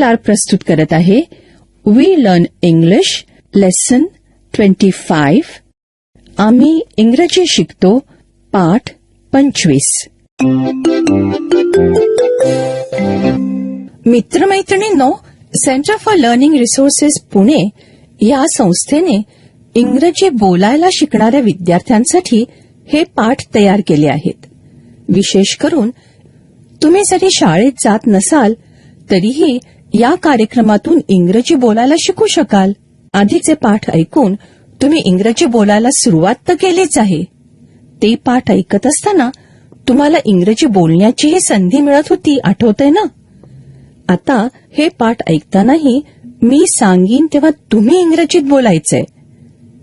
Star प्रस्तुत करत आहे वी लर्न इंग्लिश लेसन 25. आम्ही इंग्रजी शिकतो पाठ 25. मित्रमैत्रिणींनो, Centre for Learning Resources Pune या संस्थेने इंग्रजी बोलायला शिकणाऱ्या विद्यार्थ्यांसाठी हे पाठ तयार केले आहेत. विशेष करून तुम्ही जरी शाळेत जात नसाल तरीही या कार्यक्रमातून इंग्रजी बोलायला शिकू शकाल. आधीचे पाठ ऐकून तुम्ही इंग्रजी बोलायला सुरुवात तर केलीच आहे. ते पाठ ऐकत असताना तुम्हाला इंग्रजी बोलण्याचीही संधी मिळत होती, आठवतंय ना? आता हे पाठ ऐकतानाही मी सांगीन तेव्हा तुम्ही इंग्रजीत बोलायचंय.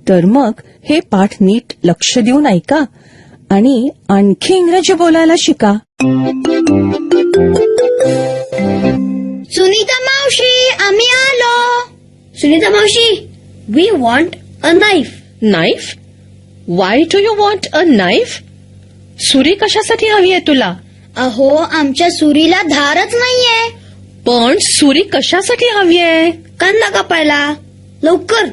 तर मग हे पाठ नीट लक्ष देऊन ऐका आणि आणखी इंग्रजी बोलायला शिका. सुनीता मावशी, आम्ही आलो. सुनीता मावशी, we want a knife. Knife? Why do you want a knife? सुरी कशासाठी हवी आहे तुला? अहो, आमच्या सुरीला धारच नाहीये. पण सुरी कशासाठी हवी आहे? कांदा कापायला. लवकर,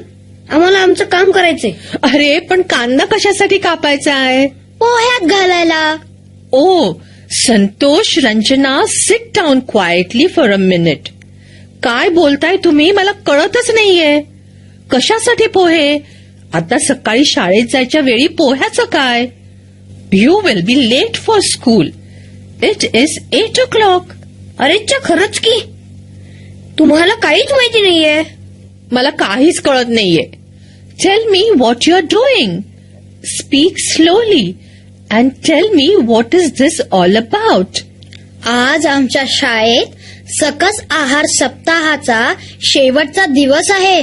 आम्हाला आमचं काम करायचंय. अरे पण कांदा कशासाठी कापायचा आहे? पोह्यात घालायला. ओ Santosh, Ranjana, sit down quietly for a minute. काय बोलताय तुम्ही? मला कळतच नाहीये. कशासाठी पोहे? आता सकाळी शाळेत जायच्या वेळी पोह्याचं काय? You will be late for school. It is 8 o'clock. अरे खरंच की, तुम्हाला काहीच माहिती नाहीये. मला काहीच कळत नाहीये. Tell me what you are doing. Speak slowly and tell me what is this all about. आज आमच्या शाळेत सकस आहार सप्ताहाचा शेवटचा दिवस आहे.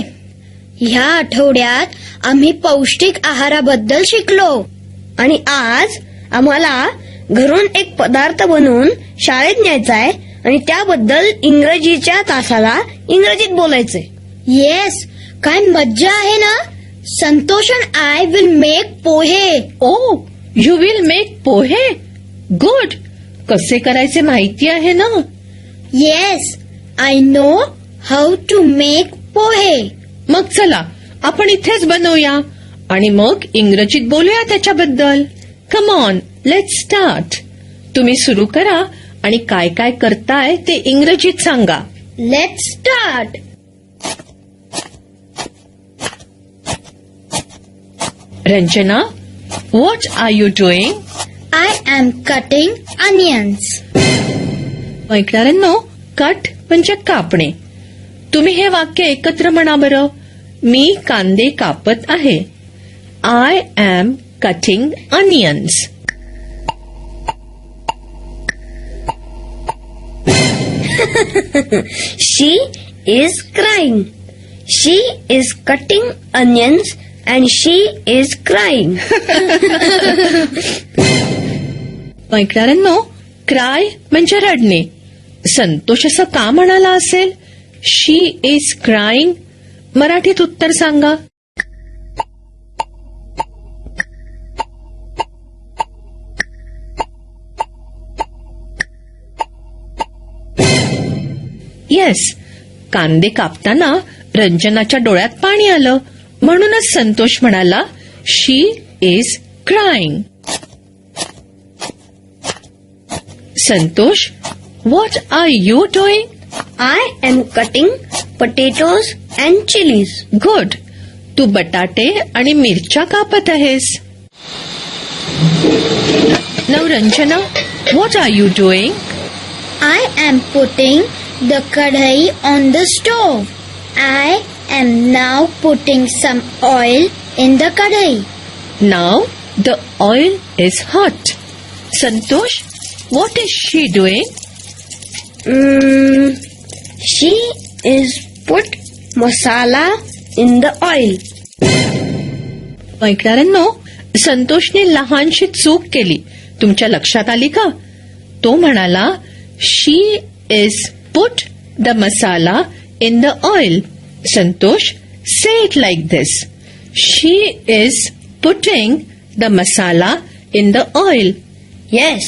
ह्या आठवड्यात आम्ही पौष्टिक आहाराबद्दल शिकलो आणि आज आम्हाला घरून एक पदार्थ बनवून शाळेत न्यायचा आहे आणि त्याबद्दल इंग्रजीच्या तासाला इंग्रजीत बोलायचंय. येस, काय मज्जा आहे ना. Santosh and I will make pohe. Oh, you will make pohe? Good. कसे करायचे माहिती आहे ना? Yes, I know how to make pohe. मग चला आपण इथेच बनवूया आणि मग इंग्रजीत बोलूया त्याच्याबद्दल. Come on, let's start. तुम्ही सुरू करा आणि काय काय करताय ते इंग्रजीत सांगा. Let's start. Ranjana, what are you doing? I am cutting onions. ऐकणाऱ्यांनो, कट म्हणजे कापणे. तुम्ही हे वाक्य एकत्र म्हणा बरं. मी कांदे कापत आहे. I am cutting onions. She is crying. She is cutting onions and she is crying. ऐकणाऱ्यांनो, क्राय म्हणजे रडणे. संतोष असं का म्हणाला असेल? She is crying. मराठीत उत्तर सांगा. येस, कांदे कापताना रंजनाच्या डोळ्यात पाणी आलं म्हणूनच संतोष म्हणाला she is crying. Santosh, what are you doing? I am cutting potatoes and chilies. Good. तू बटाटे आणि मिरच्या कापत आहेस. Now Ranjana, what are you doing? I am putting the kadhai on the stove. I am now putting some oil in the kadhai. Now the oil is hot. Santosh, what is she doing? She is put masala in the oil. ऐकणाऱ्यांनो, संतोषने लहानशी चूक केली. तुमच्या लक्षात आली का? तो म्हणाला she is put the masala in the oil. Santosh, say it like this. She is putting the masala in the oil. Yes,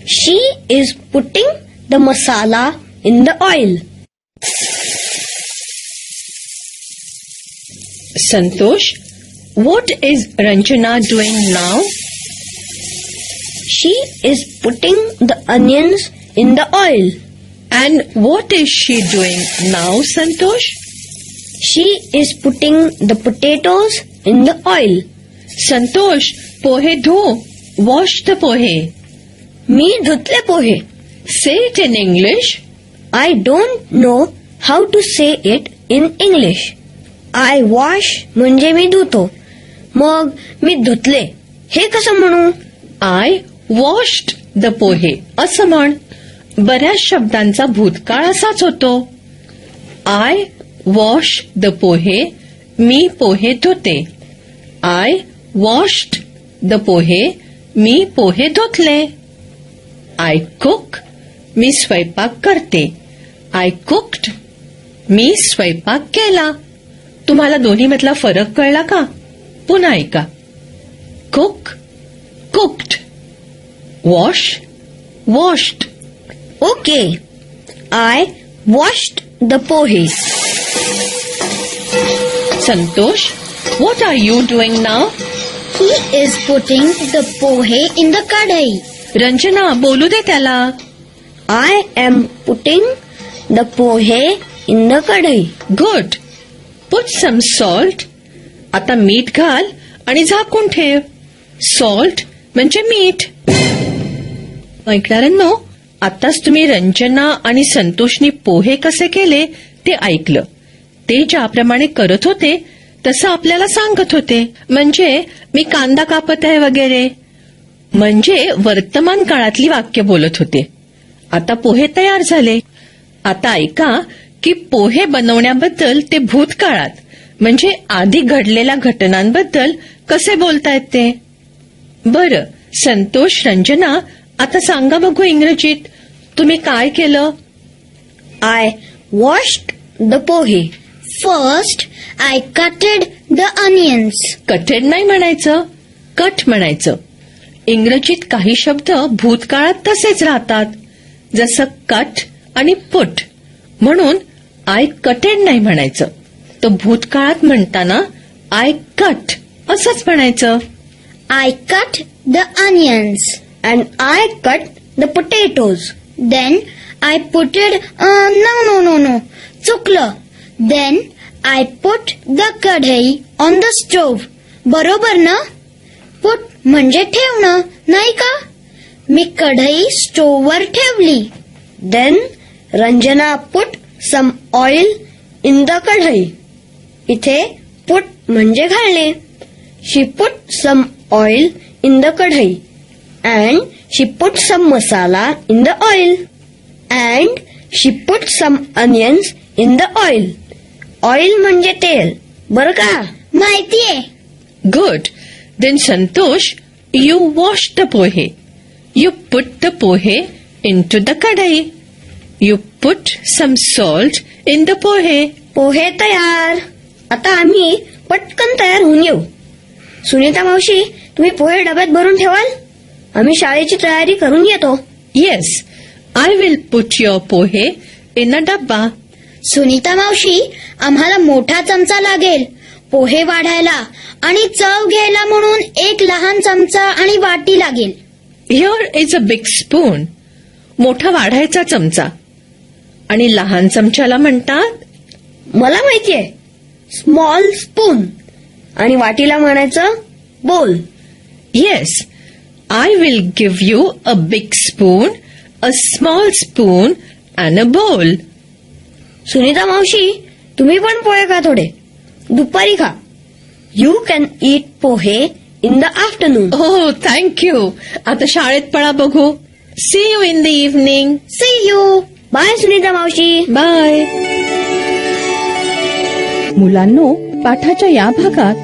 she is putting the masala in the oil. Santosh, what is Ranjana doing now? She is putting the onions in the oil. And what is she doing now, Santosh? She is putting the potatoes in the oil. Santosh, पोहे धो. Wash the पोहे. मी धुतले पोहे. Say it in English. I don't know how to say it in English. I wash म्हणजे मी धुतो. मग मी धुतले हे कसं म्हणू? I washed the पोहे असं म्हण. बऱ्याच शब्दांचा भूतकाळ असाच होतो. I wash the पोहे. मी पोहे धुते. I washed the पोहे. मी पोहे धुतले. I cook. मी स्वयंपाक करते. I cooked. मी स्वयंपाक केला. तुम्हाला दोन्हीमधला फरक कळला का? पुन्हा ऐका. Cook, cooked. Wash, washed. Okay. I washed the pohe. Santosh, what are you doing now? He is putting the pohe in the kadhai. Ranjana, बोलू दे त्याला. I am putting the pohe in the kadhai. Good. Put some salt. आता मीठ घाल आणि झाकून ठेव. Salt म्हणजे मीठ. ऐकणाऱ्यांनो, आताच तुम्ही रंजना आणि संतोषनी पोहे कसे केले ते ऐकलं. ते ज्याप्रमाणे करत होते तसं आपल्याला सांगत होते. म्हणजे मी कांदा कापत आहे वगैरे. म्हणजे वर्तमान काळातली वाक्य बोलत होते. आता पोहे तयार झाले. आता ऐका की पोहे बनवण्याबद्दल ते भूतकाळात म्हणजे आधी घडलेल्या घटनांबद्दल कसे बोलतायत ते. बरं, संतोष, रंजना, आता सांगा बघू इंग्रजीत तुम्ही काय केलं. I washed the pohe. First, I cutted the onions. कटेड नाही म्हणायचं, कट म्हणायचं. इंग्रजीत काही शब्द भूतकाळात तसेच राहतात, जसं कट आणि पुट. म्हणून आय कटेड नाही म्हणायचं. तो भूतकाळात म्हणताना आय कट असंच म्हणायचं. I cut the onions. And I cut the potatoes. Then I putted, no. चुकलं. Then I put the kadhai on the stove. बरोबर ना? Put म्हणजे ठेवणं, नाही का? मी कढई स्टोव्हवर ठेवली. Then Ranjana put some oil in the kadhai. इथे put म्हणजे घालणे. She put some oil in the kadhai. And she put some masala in the oil. And she put some onions in the oil. Oil म्हणजे तेल, बरं का? माहितीये. Good. Then Santosh, you washed the pohe. You put the pohe into the kadai. You put some salt in the pohe. पोहे तयार. आता आम्ही पटकन तयार होऊन येऊ. सुनीता मावशी, तुम्ही पोहे डब्यात भरून ठेवाल? आम्ही शाळेची तयारी करून येतो. Yes, I will put your pohe in a dabba. Sunita मावशी, आम्हाला मोठा चमचा लागेल पोहे वाढायला आणि चव घ्यायला म्हणून एक लहान चमचा आणि वाटी लागेल. Here is a big spoon. मोठा वाढायचा चमचा. आणि लहान चमच्याला म्हणतात? मला माहितीये, स्मॉल स्पून. आणि वाटीला म्हणायचं बोल. Yes, I will give you a big spoon, a small spoon and a bowl. Sunita मावशी, तुम्ही पण पोहे खा थोडे. दुपारी खा. You can eat pohe in the afternoon. Oh, thank you. आता शाळेत पळा बघू. See you in the evening. See you. Bye Sunita मावशी. Bye. मुलांनो, पाठाच्या या भागात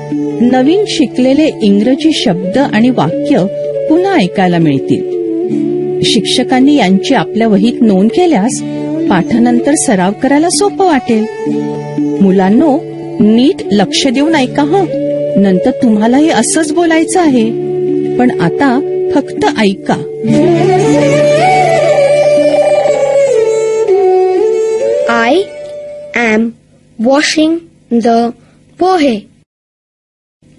नवीन शिकलेले इंग्रजी शब्द आणि वाक्य पुन्हा ऐकायला मिळतील. शिक्षकांनी यांची आपल्या वहीत नोंद केल्यास पाठानंतर सराव करायला सोपं वाटेल. मुलांनो, नीट लक्ष देऊन ऐका हं. नंतर तुम्हालाही असंच बोलायचं आहे. पण आता फक्त ऐका. I am washing the pohe.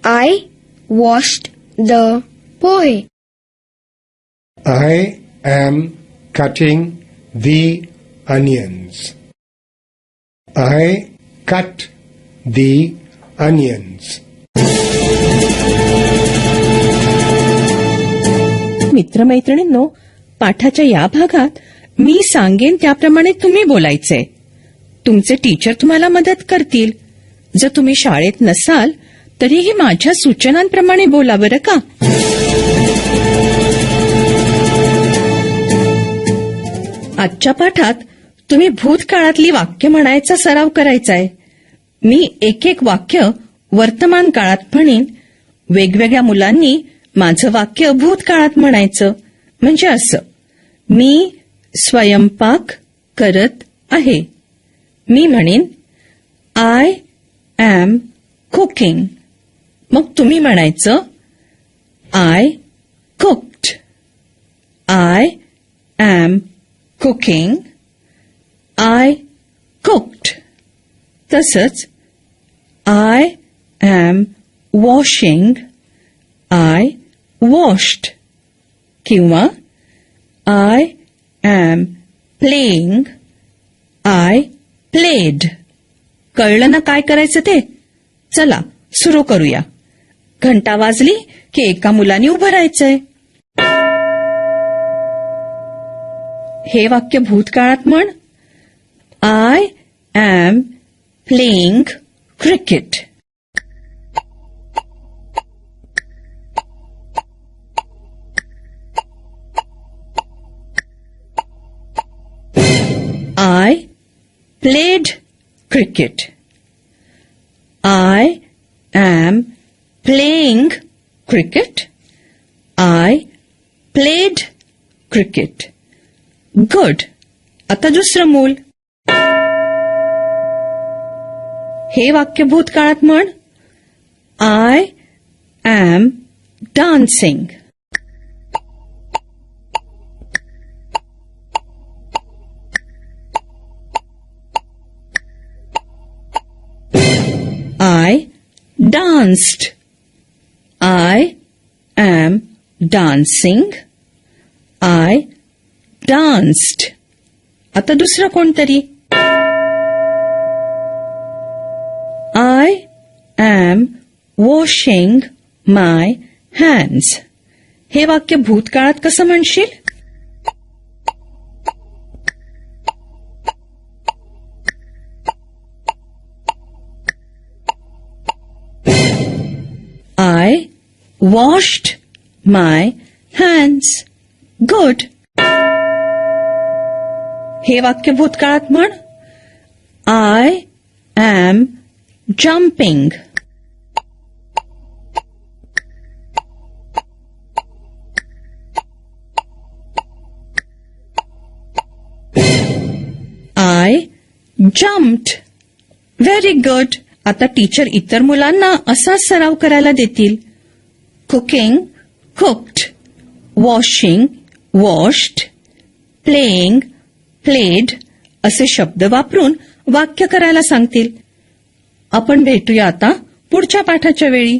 I washed the pohe. I am cutting the onions. I cut the onions. मित्रमैत्रिणींनो, पाठाच्या या भागात मी सांगेन त्याप्रमाणे तुम्ही बोलायचंय. तुमचे टीचर तुम्हाला मदत करतील. जर तुम्ही शाळेत नसाल तरीही माझ्या सूचनांप्रमाणे बोला बरं का. आजच्या पाठात तुम्ही भूतकाळातली वाक्य म्हणायचा सराव करायचाय. मी एक एक वाक्य वर्तमान काळात म्हणेन. वेगवेगळ्या मुलांनी माझं वाक्य भूतकाळात म्हणायचं. म्हणजे असं, मी स्वयंपाक करत आहे. मी म्हणेन आय एम कुकिंग. मग तुम्ही म्हणायचं I cooked. I am cooking. I cooked. तसंच I am washing. I washed. किंवा I am playing. I played. कळलं ना काय करायचं ते? चला सुरू करूया. घंटा वाजली की एका मुलाने उभं राहायचंय. हे वाक्य भूतकाळात म्हण. I am playing cricket. I played cricket. I am playing cricket. I played cricket. Good. आता दुसरं मूल. हे वाक्य भूतकाळात म्हण. I am dancing. I danced. I am dancing. I danced. आता दुसरं कोणतरी. I am washing my hands. हे वाक्य भूतकाळात कसं म्हणशील? I washed my hands. Good. हे वाक्य भूतकाळात म्हण. I am jumping. I jumped. Very good. आता टीचर इतर मुलांना असाच सराव करायला देतील. Cooking cooked. Washing washed. Playing played असे शब्द वापरून वाक्य करायला सांगतील. आपण भेटूया आता पुढच्या पाठाच्या वेळी.